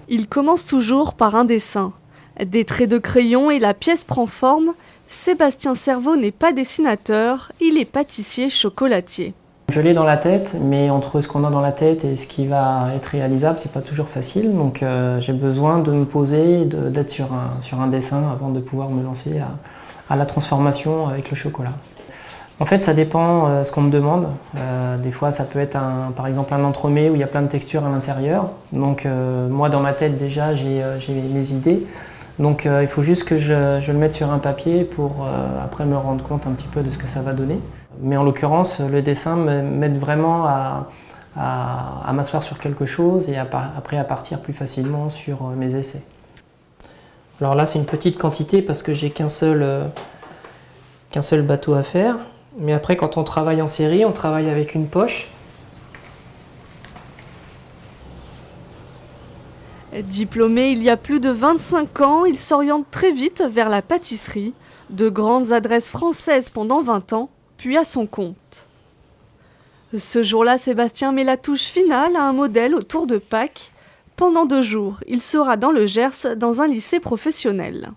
Il commence toujours par un dessin. Des traits de crayon et la pièce prend forme. Sébastien Cerveau n'est pas dessinateur, il est pâtissier chocolatier. Je l'ai dans la tête, mais entre ce qu'on a dans la tête et ce qui va être réalisable, c'est pas toujours facile. Donc j'ai besoin de me poser, d'être sur un dessin avant de pouvoir me lancer à la transformation avec le chocolat. En fait, ça dépend ce qu'on me demande. Des fois, ça peut être par exemple un entremets où il y a plein de textures à l'intérieur. Donc moi, dans ma tête déjà, j'ai mes idées. Donc il faut juste que je le mette sur un papier pour après me rendre compte un petit peu de ce que ça va donner. Mais en l'occurrence, le dessin m'aide vraiment à m'asseoir sur quelque chose et après à partir plus facilement sur mes essais. Alors là, c'est une petite quantité parce que j'ai qu'un seul bateau à faire. Mais après, quand on travaille en série, on travaille avec une poche. Diplômé il y a plus de 25 ans, il s'oriente très vite vers la pâtisserie, de grandes adresses françaises pendant 20 ans, puis à son compte. Ce jour-là, Sébastien met la touche finale à un modèle autour de Pâques. Pendant 2 jours, il sera dans le Gers, dans un lycée professionnel.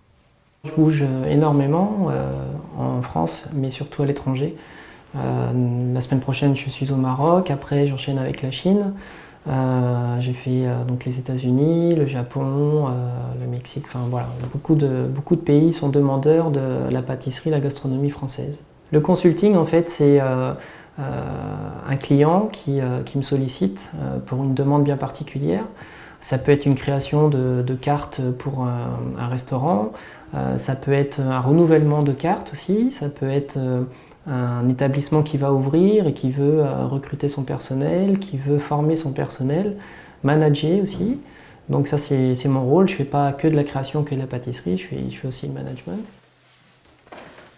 Je bouge énormément en France, mais surtout à l'étranger. La semaine prochaine, je suis au Maroc, après j'enchaîne avec la Chine. J'ai fait donc les États-Unis, le Japon, le Mexique, enfin voilà, beaucoup de pays sont demandeurs de la pâtisserie, la gastronomie française. Le consulting, en fait, c'est un client qui me sollicite pour une demande bien particulière. Ça peut être une création de cartes pour un restaurant, ça peut être un renouvellement de cartes aussi, ça peut être un établissement qui va ouvrir et qui veut recruter son personnel, qui veut former son personnel, manager aussi. Donc ça c'est mon rôle, je ne fais pas que de la création, que de la pâtisserie, je fais aussi le management.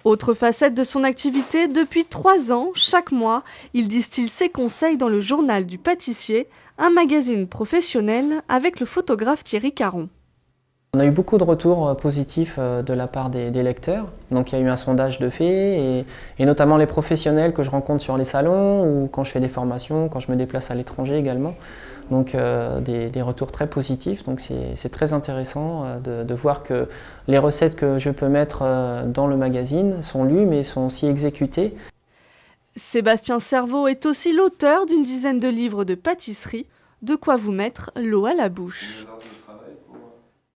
Autre facette de son activité, depuis 3 ans, chaque mois, il distille ses conseils dans le journal du pâtissier, un magazine professionnel avec le photographe Thierry Caron. On a eu beaucoup de retours positifs de la part des lecteurs. Donc il y a eu un sondage de fait et notamment les professionnels que je rencontre sur les salons ou quand je fais des formations, quand je me déplace à l'étranger également. Donc des retours très positifs. Donc c'est très intéressant de voir que les recettes que je peux mettre dans le magazine sont lues mais sont aussi exécutées. Sébastien Cerveau est aussi l'auteur d'une dizaine de livres de pâtisserie, de quoi vous mettre l'eau à la bouche.